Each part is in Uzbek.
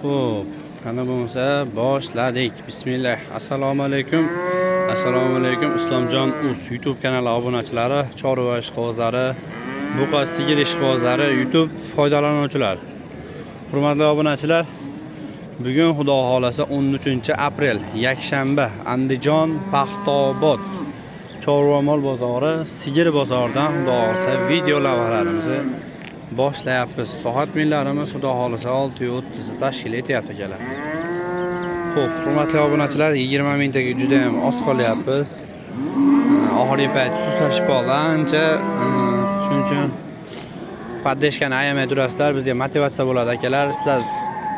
Xo'p, qani bo'lsa boshladik. Bismillah. Assalomu alaykum. Assalomu alaykum. Islomjon Uz YouTube kanali obunachilari, chorva ishqibozlari, buqa sigir ishqibozlari, YouTube foydalanuvchilari. Hurmatli obunachilar, bugun Xudo xolasa 13-aprel, yakshanba, Andijon, Paxtaobod chorva mol bozori, sigir bozoridan Xudo xolasa video lavhalarimizni boshlayapmiz. Soat millarimiz Xudo xolasa 6:30 tashkil etyapti akalar. Xo'p, hurmatli obunachilar, 20 minutaga juda ham oz qolyapmiz. Oxirgi payt sustlashib qoldi ancha. Shuning uchun paddeshkani ayamay turasizlar, bizga motivatsiya bo'ladi akalar. Sizlar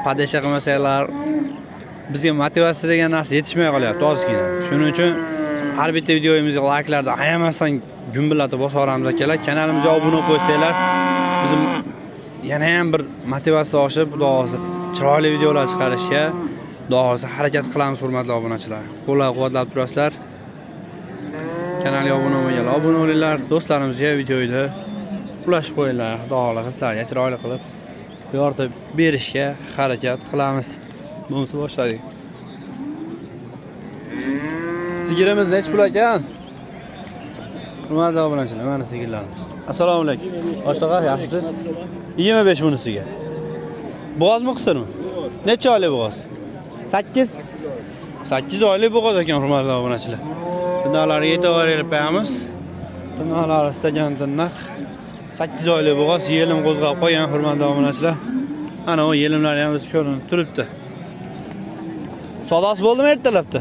paddeshka qilmasanglar, bizga motivatsiya degan narsa yetishmay qolyapti ozgina. Shuning uchun har bitta videoyimizga like'larni ayamasdan gumbillatib bosaveramiz akalar. Kanalimizga obuna qo'ysanglar, bizim yana ham bir motivatsiya oshib, xudo xolasa chiroyli videolar chiqarishga xudo xolasa harakat qilamiz hurmatli obunachilar. Qo'llab-quvvatlab turasizlar. Kanalga obuna bo'lganlar obuna bo'linglar, do'stlarimizga videoyni ulashib qo'yinglar. Xudo xolasa sizlarga chiroyli qilib yoritib berishga harakat qilamiz. Bo'lsa boshladik. Sigirimiz nech pul ekan? Hurmatli obunachilar, mana sigirlarimiz. Assalomu alaykum. Boshlig'i, yaxshimisiz? 25 bunisiga. Bo'g'ozmi, qisirmi? Necha oylik bo'g'oz? 8. 8 oylik bo'g'oz ekan hurmatli obunachilar. Tunalarga yetaverib qo'yamiz. Tunalar istagan naq 8 oylik bo'g'oz, yelim qo'zg'ab qo'ygan hurmatli obunachilar. Ana o yelimlari ham ko'rinib turibdi. Savdosi bo'ldimi ertalabda?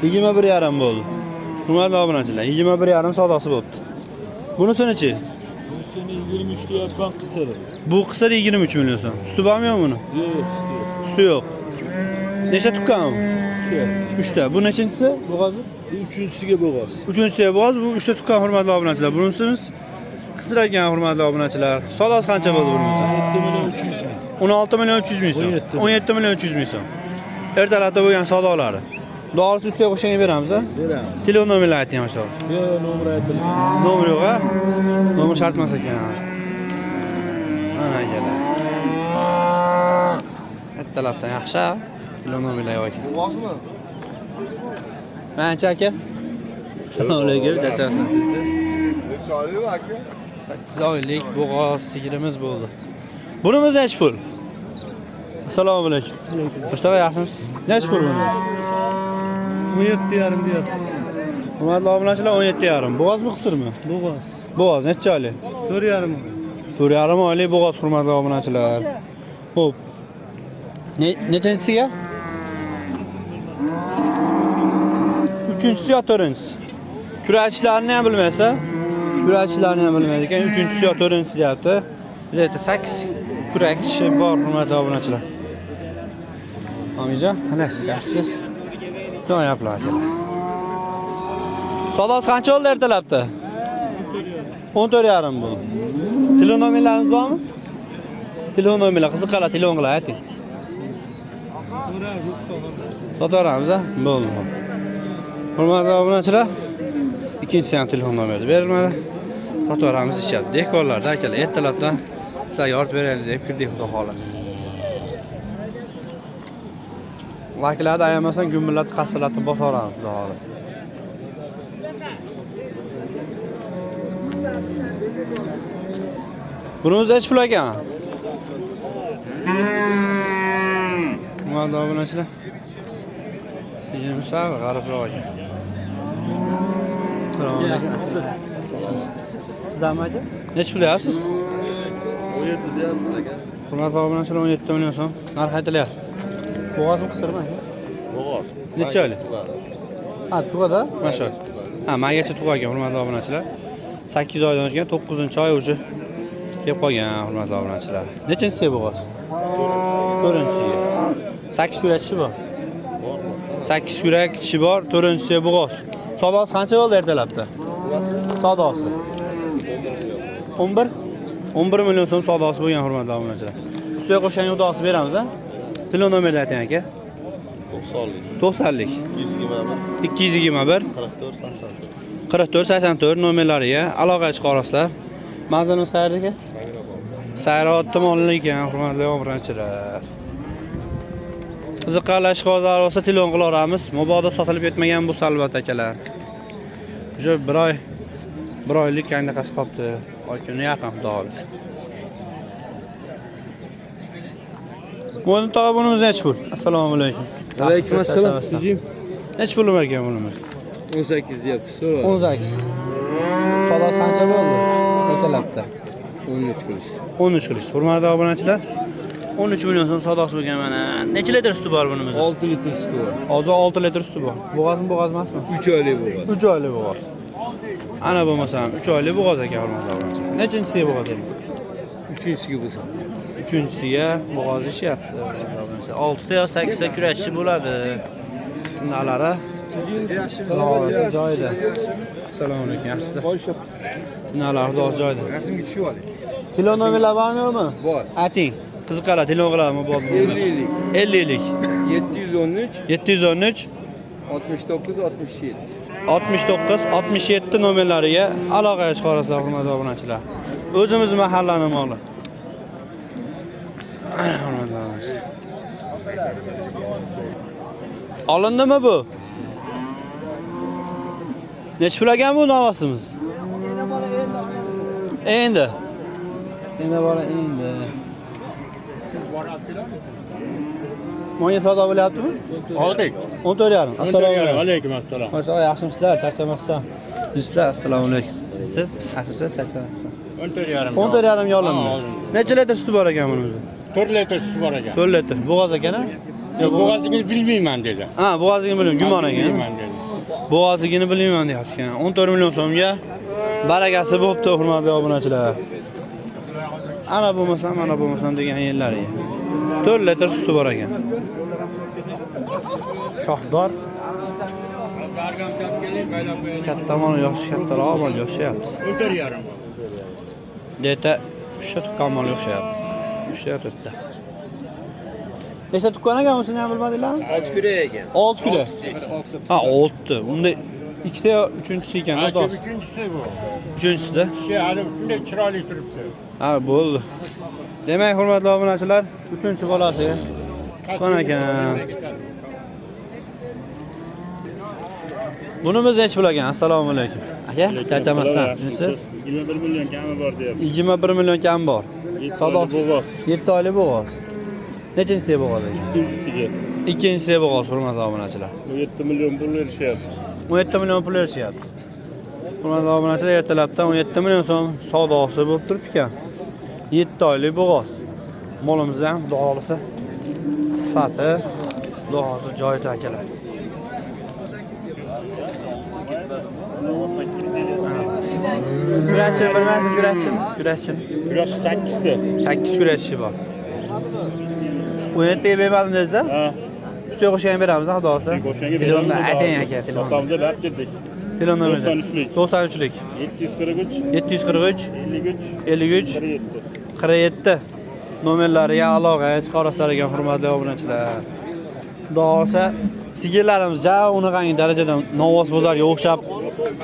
21,5 bo'ldi. Hurmatli obunachilar, 21,5 savdosi bo'libdi. Bunisi-chi? Bunisini 23 deyapman qisiri. Bu qisir 23 million so'm. Suti bormi buni? Yo'q, Suti yo'q. Necha tukkan bu? 3 ta. Bu nechinchisi? Bo'g'ozi? Bu 3-siga bo'g'oz. 3-siga bo'g'oz, bu 3 ta tukkan hurmatli obunachilar. Bunisimiz qisir ekan hurmatli obunachilar. Savdosi qancha bo'ldi bunisi? 17 million 300 ming. 16 million 300 ming so'm. 17 million 300 ming so'm. Ertalabda bo'lgan savdolari. Dorisi ustiga qo'shgan beramiz, a? Beramiz. Telefon nomerlarini ayting yoshlar. Yo'q, nomer aytilmaydi. Nomer yo'q, a? Nomer shart emas ekan. Mana kelar. Ertalabdan yaxshi, a? Telefon nomerlari yo'q. Bo'g'ozmi? Mancha aka. Assalomu alaykum, chaqirasiz. Necha oylik aka? 8 oylik bo'g'oz sigirimiz bo'ldi. Bunimiz nech pul? Assalomu alaykum. Boshlig'i, yaxshimisiz? Nech pul buni? 17,5 deyapsiz. Hurmatli obunachilar, 17,5. Bo'g'ozmi, qisirmi? Bo'g'oz. Bo'g'oz necha oylik? 4,5. 4,5 oylik bo'g'oz hurmatli obunachilar. Xo'p. Nechanchisiga? 3-chi yo 4-chi? Kurashlarni ham bilmasa, kurashlarni ham bilmaydi ekan, 3-chi yo 4-chi deyapti. Bu yerda 8 kurakchi bor hurmatli obunachilar. Amijon, mana yaxshisiz. To'g'ri gaplar akalar. Savdosi qancha bo'ldi ertalabda? 14,5 bo'ldi. Telefon nomerlaringiz bormi? Telefon nomerlar qiziqlar, telefon qilib ayting. Sotaramiz, a? Bo'ldi. Hurmatli obunachilar, ikkinchisi ham telefon nomeri berilmadi. Sotaramiz ishadi. Dekorlarda akalar ertalabdan sizlarga yoritib beraylik deb kirdik xudo xolasa. Like'larni ayamasdan gumbillatib qassalatib bosaveramiz xudo xolasa. Bunimiz nech pul ekan? Hurmatli obunachilar. Sigirimiz sal g'aribroq ekan. Assalomu alaykum. Sizdanmi aka? Nech pul deyapsiz? 17 deyapmiz aka. Hurmatli obunachilar, 17 million so'm narx aytilyapti. Bo'g'ozmi, qisirmi? Bo'g'oz. Necha oylik? Ha, tug'ada? Mashal. Ha, magacha tug'agan hurmatli obunachilar. 8 oydan o'tgan, 9-oy o'sha kelib qolgan hurmatli obunachilar. Nechanchisiga bo'g'oz? 4-chiga. 8 kurakchi bor. 8 kurakchi bor, 4-chisiga bo'g'oz. Savdosi qancha bo'ldi ertalabda? Savdosi 11 million so'm savdosi bo'lgan hurmatli obunachilar. Ustiga qo'shgan savdosi beramiz, a? Telefon nomerni ayting aka. 90lik 221 44 84 nomerlariga aloqa chiqarasizlar. Manzilimiz qayerda aka? Sayratda molli ekan, hurmatli obunachilar. Qiziqqan ishqibozlar bo'lsa telefon qilaveramiz. Mabodo sotilib ketmagan bu albatta akalar. O'sha bir oylik qanaqasi qolibdi. Oykuni yaqin xudo xohlasa. Bo'ldi tog'a bunimiz nech pul? Assalomu alaykum. Alaykum assalom. Nech pul ekan bunimiz? 18 deyapti. 18. Sodosi qancha bo'ldi? O'talabda. 13 kurush. 13 kurush. Hurmatli obunachilar, 13 million so'm sodosi bo'lgan mana. Necha litr suti bor bunimiz? 6 litr suti bor. Hozir 6 litr suti bor. Bo'g'azmi, bo'g'az emasmi? 3 oylik bo'g'oz. 3 oylik bo'g'az. Ana bo'lmasam 3 oylik bo'g'az ekan hurmatli obunachilar. Nechinchisiga bo'g'az ekan? 3-chiga bo'lsa. 3-chisiga bo'g'oz ishyapti. 6 yo 8 ta kurashchi bo'ladi. Nalari joyida. Assalomu alaykum. Yaxshida. Nalar xudo joyida. Rasmga tushib oling. Telefon nomerlari bormi? Bor. Ayting. Qiziqlar, telefon qilaman, bo'ldi. 50lik. 713 713 69 67. 69 67 nomerlariga aloqaga chiqarasizlar, hurmatli obunachilar. O'zimiz mahallaning moli. Hurmatli obunachilar. Olindimi bu? Nech pul ekan bu navosimiz? Endi. Endi bola endi. Menga savdo bo'lyaptimi? Oldik. 14,5. Assalomu alaykum. Alaykum assalom. Mashallah, yaxshimisizlar? Charchamasdan. Sizlar, assalomu alaykum. Siz charchamasdan. 14,5. 14,5 yolindi. Necha litr suti bor ekan bunimizda? 4 litr suti bor ekan. 4 litr. Bo'g'oz ekan-a? Bo'g'azligini bilmayman dedi. Ha, bo'g'ozligini bilmayman, gumon ekan. Bilmayman dedi. Bo'g'ozligini bilmayman deyapti ekan. 14 million so'mga barakasi bo'pti, hurmatli obunachilar. Ana bo'lmasam degan yerlari. 4 litr suti bor ekan. Shohdor. Kattamon yoshi kattaroq mol yoshyapti. 14,5. Deta 3 ta tuqqan mol yoshyapti. 3 ta to'rtta. Nechta tuqqan ekan o'zini ham bilmadinglarmi? 6 kurak ekan. 6 kilo. Ha, 6. Unda ikkita yo 3-chisi ekan, xudo. Uchinchisi bu. 3-chisida. Hali shunday chiroyli turibdi. Ha, bo'ldi. Demak, hurmatli obunachilar, 3-chi bolasi tuqqan ekan. Bunimiz nech pul ekan? Assalomu alaykum. Aka, charchamasdan. Siz 21 million kami bor deyapti. 21 million kam bor. Savdo bo'g'oz. 7 oylik bo'g'oz. Nechinchisiga bo'g'oz ekan? Ikkinchisiga Ikkinchisiga bo'g'oz, hurmatli obunachilar. 17 million pul berishyapti. 17 million pul berishyapti. Hurmatli obunachilar, ertalabdan 17 million so'm savdosi bo'lib turibdi ekan. 7 oylik bo'g'oz. Molimiz ham xudo xolisa sifati, xudo xolisa joyida akalar. Kurachchi bilmaysiz, kurachchi. Kurash 8 ta. 8 kurachchi bor. 17 ga bermadim dedingiz-a? Ha. Ustiga qo'shgan beramiz, xudo xolisa. Telefonni ayting aka, telefon. Sotamda lab ketdik. Telefon nomeri 93lik 743 53 47 nomerlariga aloqaga chiqarasizlar ekan, hurmatli obunachilar. Xudo xolisa sigirlarimiz unaqangi darajada Novvos bozoriga o'xshab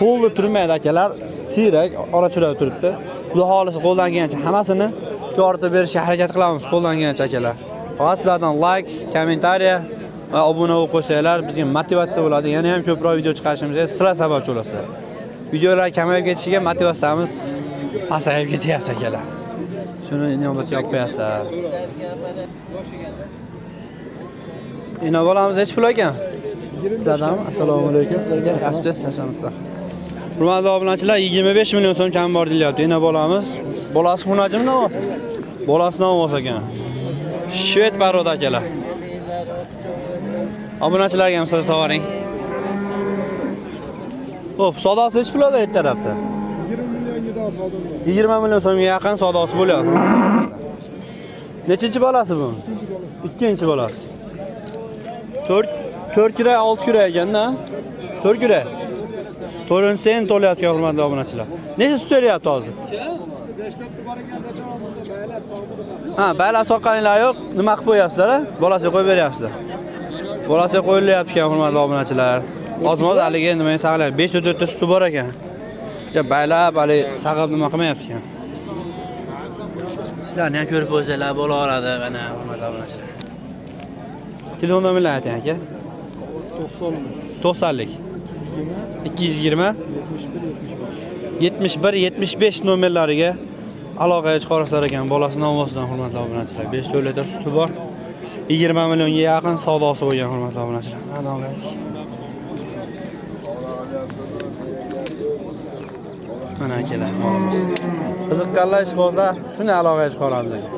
to'lib turmaydi akalar. Siyrak, orachurab turibdi. Xudo xolisa qo'ldan kelgancha hammasini yoritib berishga harakat qilamiz, qo'ldan kelgancha akalar. Faqat sizlardan like, kommentariya va obuna bo'lib qo'ysanglar bizga motivatsiya bo'ladi. Yana ham ko'proq video chiqarishimizga sizlar sababchi bo'lasizlar. Videolar kamayib ketishiga motivatsiyamiz pasayib ketyapti akalar. Shuni inobatga olib qo'yasizlar. Ina bolamiz hech pul ekan. Sizlardanmi? Assalomu alaykum. Yaxshimisiz? Hurmatli obunachilar, 25 million so'm kam bor deyapti. Ina bolamiz. Bolasi xunajimmi Novvos? Bolasi Novvos ekan. Shved paroda akalar. Obunachilarga ham sizlar savoring. Xo'p, savdosi hech pul oladi tarafda. 20 million so'mga yaqin savdosi bo'lyapti. Nechinchi bolasi bu? Ikkinchi bolasi. 4 kurak, 6 kurak ekanda. 4 kurak. 4-chi ham to'layapti, hurmatli obunachilar. Necha sut beryapti hozir? 5-4 borganda javobida baylab sog'madilar. Ha, baylar soqqaninglar yo'q. Nima qilib qo'yapsizlar? Bolasiga qo'yib beryapsizlar. Bolasiga qo'yilyapti ekan, hurmatli obunachilar. Ozmoz haliga nima saqlaydi? 5-4 ta suti bor ekan. Baylar hali saqlab nima qilmayapti ekan. Sizlarni ham ko'rib bo'lsanglar bo'laveradi mana hurmatli obunachilar. Telefon nomerlarini ayting aka. 90lik 220 71 75 nomerlariga aloqaga chiqarsalar ekan. Bolasi nomosidan hurmatli obunachilar. 5 litr suti bor. 20 millionga yaqin savdosi bo'lgan hurmatli obunachilar. Mana akalar, molimiz. Qiziqqanlar ishqibozlar shuni aloqaga chiqaramiz aka.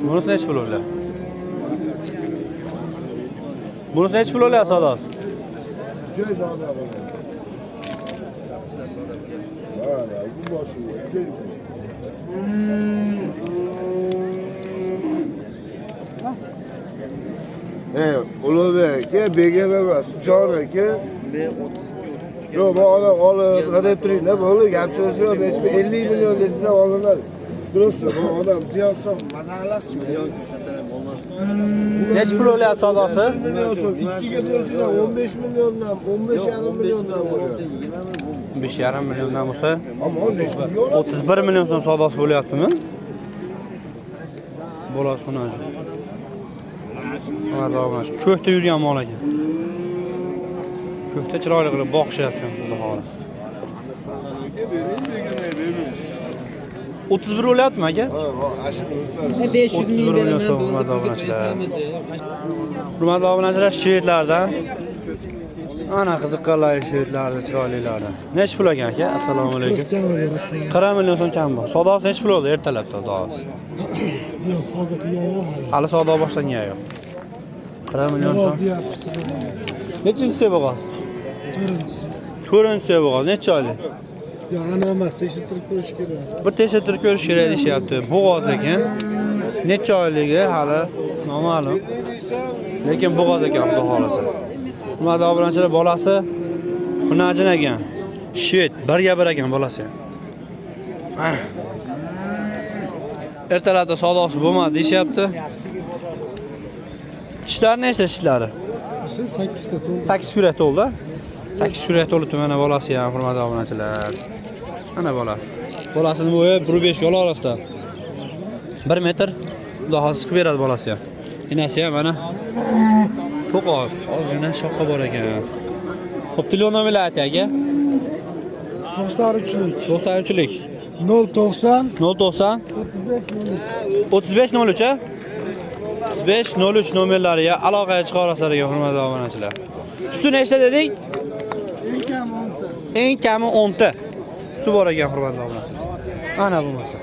Bunisi nech pul o'lar? Bunisi nech pul o'lar savdosi? Ulug'bek aka, Begim emas, Jon aka. Yo'q, bu olib, deb turing-da, bo'ldi, gap so'zi yo'q. 50 million desiz olinadi. Durustmi? Bu odam ziyon hisob mazalasi Nech pul o'lyapti savdosi? 2ga bo'lsa 15 milliondan, 15,5 milliondan bo'ladi. 5,5 milliondan bo'lsa, Ammo 31 million so'm savdosi bo'lyaptimi? Bo'ladi so'naji. Mana davomlash. Ko'kda yurgan mol ekan. Ko'kda chiroyli qilib boqishyapti, xudo xolos. 31 o'lyaptimi aka? Ha, 500 ming beraman. Hurmatli obunachilar. Hurmatli obunachilar, shvedlardan. Ana qiziqqanlar shvedlardan, chiroylilardan. Nech pul ekan aka? Assalomu alaykum. 40 million so'm kam bor. Savdosi nech pul bo'ldi ertalabda savdosi? Yo'q, savdo qilgan yo'q. Hali savdo boshlangan yo'q. 40 million so'm. Nechinchi bo'g'oz? 4-chi bo'g'oz. Necha oylik? Yo'q, ana emas, tekshirtirib ko'rish kerak. Bir tekshirtirib ko'rish kerak deyapti. Bo'g'oz lekin necha oyligi hali noma'lum. Lekin bo'g'oz ekan xudo xolasa. Hurmatli obunachilar, bolasi xunajin ekan. Shved, birga bir ekan bolasi. Ertalabda savdosi bo'lmadi deyapti. Tishlari nechta tishlari? 8 ta to'ldi. 8 kurak to'ldi. 8 kurak to'libdi mana bolasi ham hurmatli obunachilar. Mana bolasi. Bolasini bo'yi 1.5 ga orasida. 1 metr xudo xolis chiqib beradi bolasi ham. Enasi ham mana to'qoq, ozgina shoqqa bor ekan. Xo'p, telefon nomerlarini ayting aka. 93lik. 93lik 090 090 3503 ha? 3503 nomerlariga aloqaga chiqarasizlar ekan hurmatli obunachilar. Suti nechta dedik? Eng kami 10 ta. Suti bor ekan hurmatli obunachilar. Ana bo'lmasa.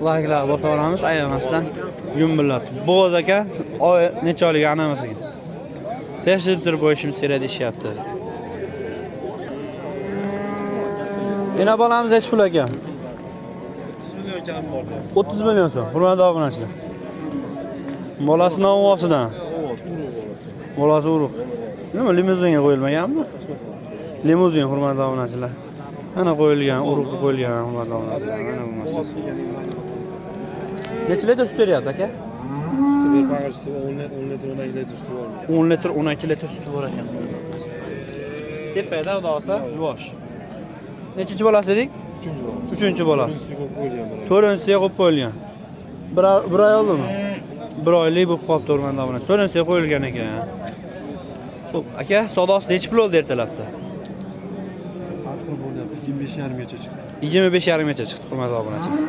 Like'lar bosa olamiz, ayamasdan yumbillat. Bo'g'oz aka, oy necha oylik ana emas ekan. Tekshirtirib qo'yishimiz kerak deyapti. Yana bolamiz nech pul ekan? 30 million kam bor. 30 million so'm. Hurmatli obunachilar. Bolasi novosidan. Bolasi urug'. Nima limuzinga qo'yilmaganmi? Limuzin hurmatli obunachilar. Ana qo'yilgan, urug'ga qo'yilgan hurmatli obunachilar. Mana bo'lmasa. Necha litr sut beryapti aka? Suti berpag'ir suti 10 litr 12 litr suti bor. 10 litr 12 litr suti bor ekan. Tepada xudo olsa yuvosh. Nechinchi bolasi dedik? 3-chi bolasi. To'rtinchisiga qo'yib qo'yilgan. Bir oy oldimi? 1 oylik bo'lib qolibdi hurmatli obunachilar. To'rtinchisiga qo'yilgan ekan. Xo'p, aka, savdosi nech pul oldi ertalabda? Aql bo'lyapti. 25,5 gacha chiqdi. 25,5 gacha chiqdi hurmatli obunachilar.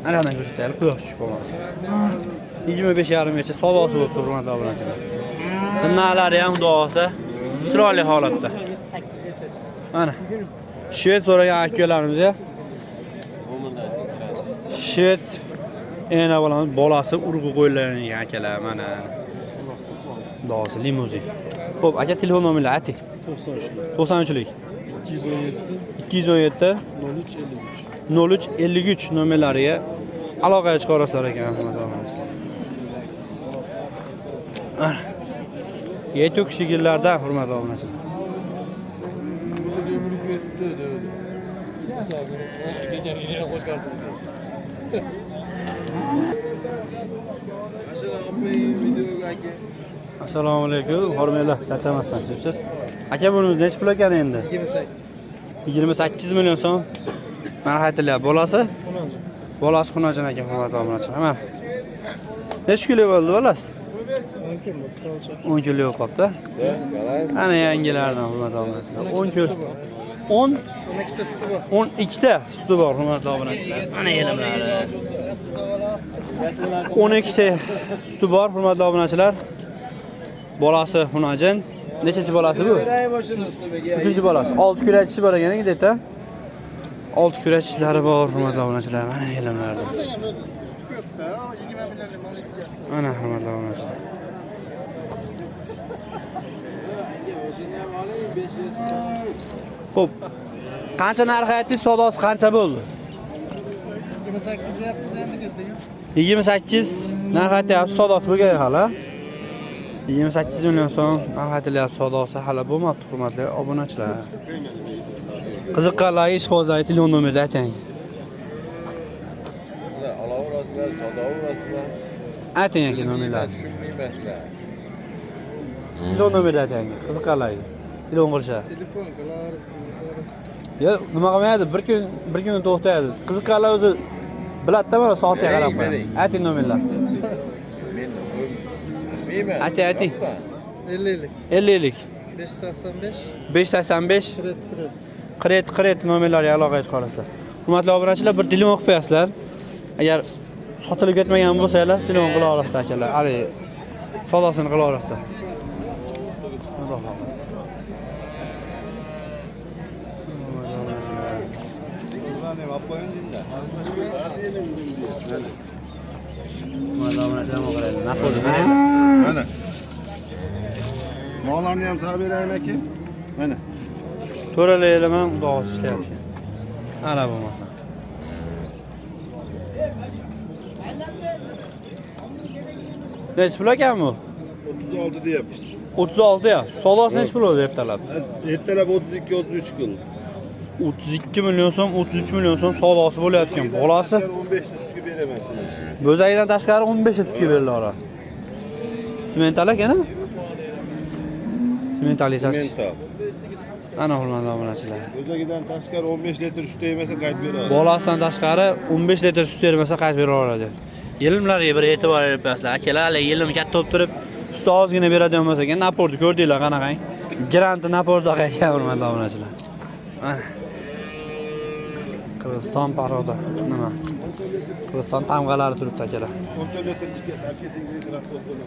Anadan ko'rsataylik, quyosh tushib qolmasin. 25,5 gacha savdosi bo'libdi hurmatli obunachilar. Tinnalari ham xudo olsa chiroyli holatda. Mana Shved so'ragan akalarimiz-ya. Shved ena bolasi urg'u qo'yilgan akalar mana. Dosi limuzin. Xo'p, aka telefon nomerlarini ayting. 93lik 217 0353 nomerlariga aloqaga chiqarasizlar ekan. Yetuk sigirlardan hurmatli obunachilar. Assalomu alaykum. Hormaylar, charchamasdan siz. Aka bunimiz nech pul ekan endi? 28 million so'm. Marhamatlar bolasi. Bolasi Xunojon aka hurmatli obunachilar. Mana. Necha kilo bo'ldi bolasi? 10 kilo qolibdi. Ana yangilardan hurmatli obunachilar. 10 kilo. 10 12 ta suti bor hurmatli obunachilar. Mana yelimlari. 12 ta suti bor hurmatli obunachilar. Bolasi Xunojon. Nechanchi bolasi bu? 3-chi bolasi. 6 kurakchisi bor ekan deydi-da. 6 kurakchishlari bor hurmatli obunachilar. Mana yelimlarda. Ana hurmatli obunachilar. Xo'p. Qancha narx aytdingiz? Savdosi qancha bo'ldi? 28 deyapmiz endi ketdik. 28 narx aytyapsiz, savdosi bo'lgan hali. 28 million so'm narx aytilyapti, savdosi hali bo'lmabdi hurmatli obunachilar. Qiziqqanlarga ishqibozlarga telefon nomerni ayting. Sizlar olaverasizlar, sotaverasizlar. Ayting aka nomerlarni. Tushunmaymasizlar. Telefon nomerni ayting. Qiziqqanlarga telefon qilishadi. Telefon qilar. Yo, nima qilmaydi? Bir kun to'xtaydi. Qiziqqanlar o'zi biladi-da, mana soatga qarab qo'yadi. Ayting nomerlarni. Men bilmayman. Ayting. 50. 50 585. 585 Kret. Qiret nomerlariga aloqaga chiqasizlar. Hurmatli obunachilar, bir telefon qilib qo'yasizlar. Agar sotilib ketmagan bo'lsa-lar, telefon qila olasizlar akalar. Hali savdosini qila olasizlar. Xudo xohlasa. Hurmatli obunachilar, qaranglar. Naqdi qarang. Mana. Mollarni ham sal beraymi aka? Mana. To'ralaylar ham dog'os ishlayapti. Ana bo'lmasa. Nech pul ekan bu? 36 deyapmiz. 36 ya. Savdosi nech pul o'zi ertalab? Ertalab 32-33 kun. 32 million so'm, 33 million so'm savdosi bo'layotgan. Bolasi 15 tutga beraman sana. bo'zagidan tashqari 15 tutga beriladi. Simental ekan-a? Simental esash. Mental. Ana hurmatli obunachilar. O'zagidan tashqari 15 litr sut yemasa qaytib beradi. Bolasidan tashqari 15 litr sut bermasa qaytib bera oladi. Yelimlarga bir e'tibor berasizlar. Akalar, hali yelim katta bo'lib turib, sut ozgina beradigan bo'lsa ekan, naporni ko'rdinglar qanaqang? Grant naporda ekan hurmatli obunachilar. Mana. Qirg'iziston paroda. Nima? Qirg'iziston tamg'alari turibdi akalar. 10 litr chiqadi, marketing transportdan.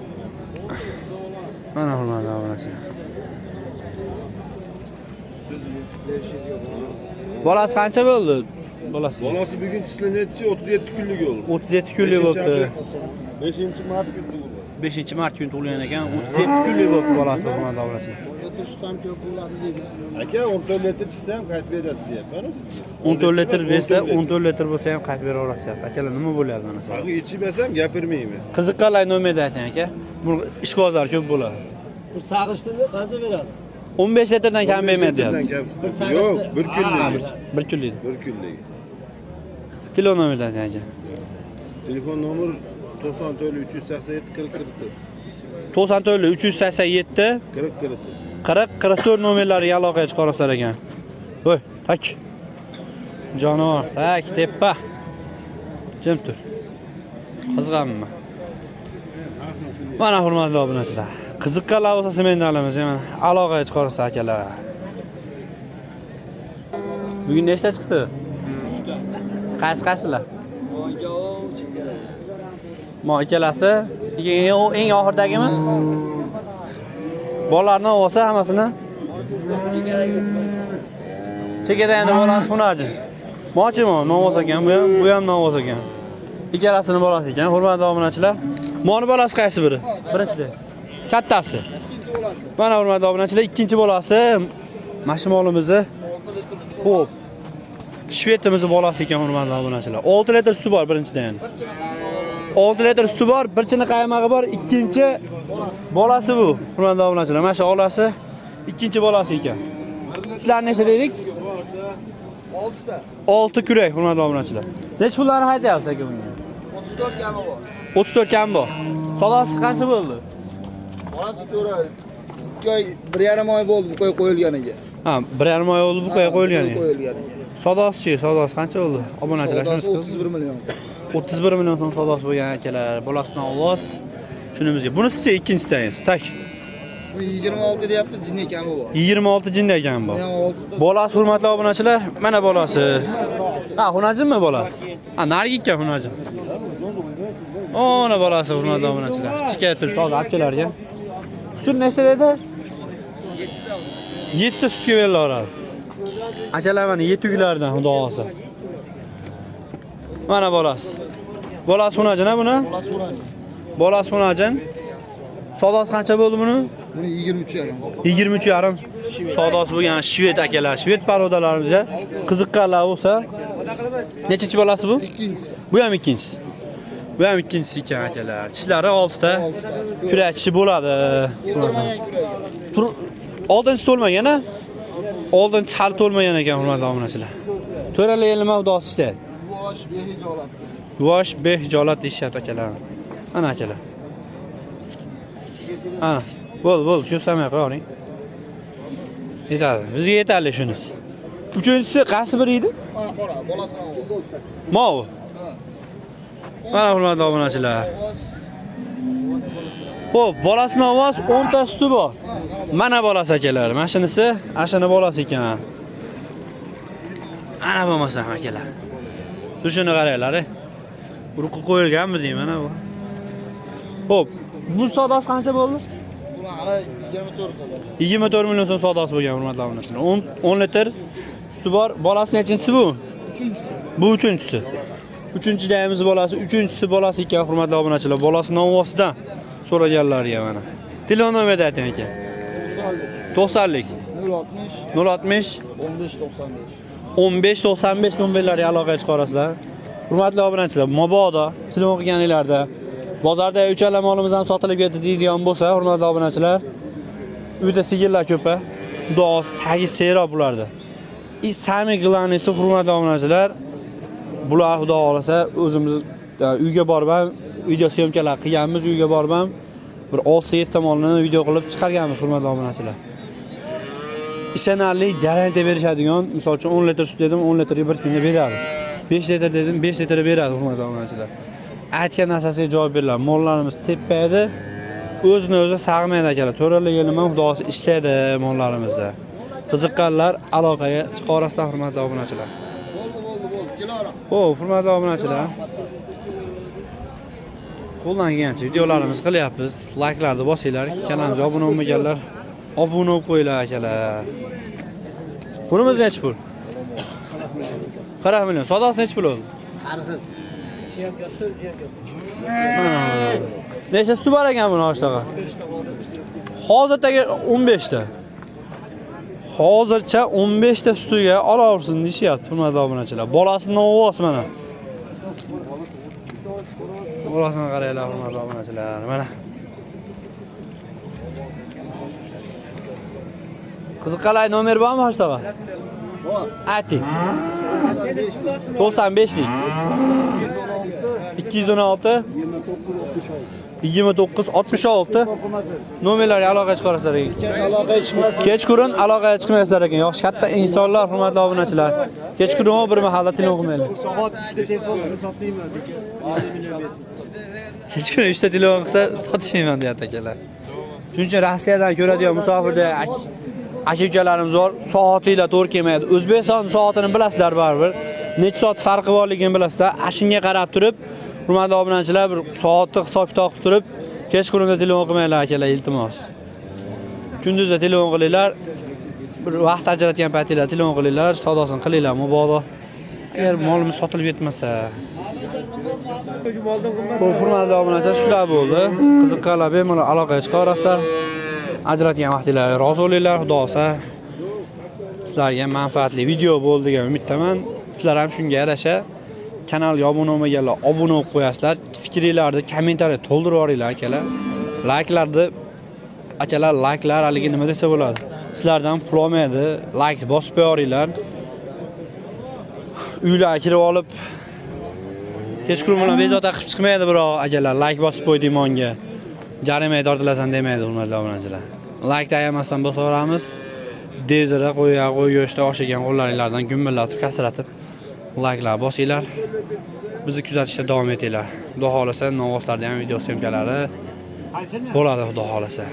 Mana hurmatli obunachilar. Bolasi qancha bo'ldi? Bolasi. Bolasi bugunchisi nechi? 37 kunlik bo'ldi. 37 kunlik bo'libdi. 5-mart kuni. 5-mart kuni tug'ilgan ekan. 37 kunlik bo'libdi bolasi hurmatli obunachilar. Shtam ko'p bo'ladi deydi. Aka 14 litr chiqsa ham qaytib berasiz deyapman. 14 litr bersa, 14 litr bo'lsa ham qaytib bera olasiz. Akalar, nima bo'lyapti mana shu? Haqi ichmasam gapirmayman. Qiziqqanlar nomerni ayting aka. Bu ishqibozlar ko'p bo'ladi. Bir sag'ishtini qancha beradi? 15 litrdan kam bermaydi deyapti. Yo'q, 1 kunlik. 1 kunlik. 1 kunlik. Telefon nomerni ayting aka. Telefon nomer 94 387 40 44. 94 387 40 44. 40-44 nomerlariga aloqaga chiqarasizlar ekan. Voy, tak. Jonivor, tak, teppa. Jim tur. Qizg'anma. Mana hurmatli obunachilar. Qiziqqanlar bo'lsa sement olamiz, mana aloqaga chiqarasizlar akalar. Bugun nechta chiqdi? 3 ta. Qaysi-qaysilar? Mo ikkalasi, eng oxirdagimi? Bolalarni olsa hammasini. Chekada endi bolasi Xunojon. Mochimo novoz ekan, bu ham novoz ekan. Ikkalasini bolasi ekan, hurmatli obunachilar. Moni bolasi qaysi biri? Birinchisi. Kattasi. Mana hurmatli obunachilar, ikkinchi bolasi mashimolimizni. Xo'p. Shvetimizni bolasi ekan hurmatli obunachilar. 6 litr suti bor birinchidan. 6 litr suti bor, birchini qaymog'i bor, ikkinchi bolasi bu. Hurmatli obunachilar, mana shu olasi ikkinchi bolasi ekan. Sizlar necha dedik? 6 ta. 6 kurak hurmatli obunachilar. Nech pullarni haydayapsiz aka bunga? 34 kami bor. 34 kam bor. Savdosi qancha bo'ldi? Bolasi ko'ra 2 oy, 1,5 oy bo'ldi bu qo'y qo'yilganiga. Ha, 1,5 oy bo'ldi bu qo'ya qo'yilganiga. Savdosi qancha bo'ldi? Obunachilar Savdosi shunisi 31 million. 31 million so'm savdosi bo'lgan akalar. Bolasidan ovoz. Shunimizga. Bunisi ikkinchisi tak. Bu 26 deyapmiz, jinni kami bor. 26 jinda ekan bu. 26 Bolasi hurmatli obunachilar, mana bolasi. Ha, xunajimmi bolasi? Ha, narigi ekan xunajim. Ona bolasi hurmatli obunachilar. Chikayib turib toza olib kelar ekan. Sut nechta dedi? 7 ta sutga berilaveradi. Akalar mana 7 uylardan xudo olsa. Mana bolasi. Bolasi xunajin ha buni? bolasi uran. Bolasi xunajin. Savdosi qancha bo'ldi buni? Buni 23 yarim. 23,5 savdosi bo'lgan shved akalar, shved parodalarimizga qiziqqanlar bo'lsa, nechinchi bolasi bu? Ikkinchisi. Bu ham ikkinchisi. Bu ham ikkinchisi ekan akalar. Tishlari 6 ta. Kurakchi bo'ladi. To'ldirmagan kurak. Oldinchi to'lmagan-a? Oldinchi hali to'lmagan ekan, hurmatli obunachilar. To'ralar yelma udasi ishlaydi. Bosh behijolat. Vosh behijolat deyishyapti akalar. Ana akalar. Ha, bo'l, shu samay qo'ying. Yetadi. Bizga yetarli shunisi. Uchinchisi qaysi biri edi? Mana qora, bolasidan ovoz. Movi. Mana hurmatli obunachilar. Xo'p, bolasining ovoz 10 ta suti bor. Mana bolasi akalar. Mana shunisi, ashana bolasi ekan. Ana bo'lmasa akalar. Dushini qaranglar. Urqi qo'yilganmi deyman mana bu. Xo'p, bu savdosi qancha bo'ldi? Buni hali 24 qildi. 24 million so'm savdosi bo'lgan hurmatli obunachilar. 10 litr suti bor. Bolasi nechinchisi bu? Uchinchisi. Bu uchinchisi. Uchinchi dayimiz bolasi, uchinchisi bolasi ekan hurmatli obunachilar. Bolasining ovosidan so'raganlarga mana. Telefon nomerni ayting aka. 90lik 060 060 15 95. 1595 nomerlarga aloqa chiqarasizlar. Hurmatli obunachilar, mabodo telefon qilganinglarda bozorda uchala molimiz ham sotilib ketdi deydigan bo'lsa, hurmatli obunachilar, uyda sigirlar ko'pa, xudoos tagi serob bularda. Sami glanisi hurmatli obunachilar, bular xudo xolasa o'zimiz uyga borib ham video syomkalar qilganmiz, uyga borib ham bir 6-7 ta molni video qilib chiqarganmiz hurmatli obunachilar. Ishonarli garantiya berishadigan, misol uchun 10 litr sut dedim, 10 litrga bir kunda beradi. 5 litr dedim, 5 litr beradi hurmatli obunachilar. Aytgan narsasiga javob beradi. Mollarimiz tepmaydi, o'zini o'zi sag'maydi akalar. To'ralar nima xudosi ishlaydi mollarimizda. Qiziqqanlar aloqaga chiqarasizlar hurmatli obunachilar. Bo'ldi, kelaveram. Xo'p, hurmatli obunachilar. Qo'ldan kelgancha videolarimiz qilyapmiz. Like'larni bosinglar, kanalimizga obuna bo'lmaganlar obuna bo'lib qo'yinglar akalar. Bunimiz nechi pul? 40 million. Savdosi nechi pul bo'ldi? Necha suti bor ekan buni oshtaga? Hozirdaga 15 ta. Hozircha 15 ta sutiga olaversin deyishyapti hurmatli obunachilar. Bolasining ovoz mana. Bolasini qaranglar hurmatli obunachilar. Mana. Qiziqqanlar nomer bormi oshtaga? Bor. Ayting. 95lik 216 29 66 nomerlarga aloqa chiqarasizlar ekan. Aloqaga chiqmas. Kechqurun aloqaga chiqmaysizlar ekan. Yosh katta insonlar, hurmatli obunachilar. Kechqurun bir mahalla telefon qilmaylar. Soat 3da telefon qilsa sotmayman degan. 1 million bersin. Kechqurun 3 ta telefon qilsa sotmayman deyapti akalar. Shuning uchun Rossiyadan ko'radigan musofirda aka-ukalarimiz bor. Soatlar to'g'ri kelmaydi. O'zbekiston soatini bilasizlar baribir. Necha soat farqi borligini bilasizlar. Ashunga qarab turib, hurmatli obunachilar, bir soatni hisob-kitob qilib turib, kechqurunda telefon qilmanglar akalar, iltimos. Kunduzda telefon qilinglar. Bir vaqt ajratgan paytingizda telefon qilinglar, savdosini qilinglar, mabodo. Agar molimiz sotilib ketmasa. Xo'p, hurmatli obunachilar, shular bo'ldi. Qiziqqanlar bemalol aloqaga chiqarasizlar. Ajratgan vaqtingizda rozi bo'linglar, xudo xolsa. Sizlarga manfaatli video bo'ldi degan umiddaman. Sizlar ham shunga yarasha kanalga obuna bo'lmaganlar obuna bo'lib qo'yasizlar. Fikringizni kommentariya to'ldirib yuboringlar akalar. Like'larni akalar, like'lar haligi nima desa bo'ladi. Sizlardan pul olmaydi. Like bosib qo'yinglar. Uylarga kirib olib kechqurun bilan bezovta qilib chiqmaydi biroq akalar, like bosib qo'ydik monga. Jarimaga tortilasan demaydi hurmatli obunachilar. Like ayamasdan bosaveramiz. Dezira qo'y go'shti oshigan qo'llaringlardan gumbillatib, kasratib, layklar bosinglar. Bizni kuzatishda davom etinglar. Xudo xolasa, novvoslarda ham video syomkalari bo'ladi, xudo xolasa.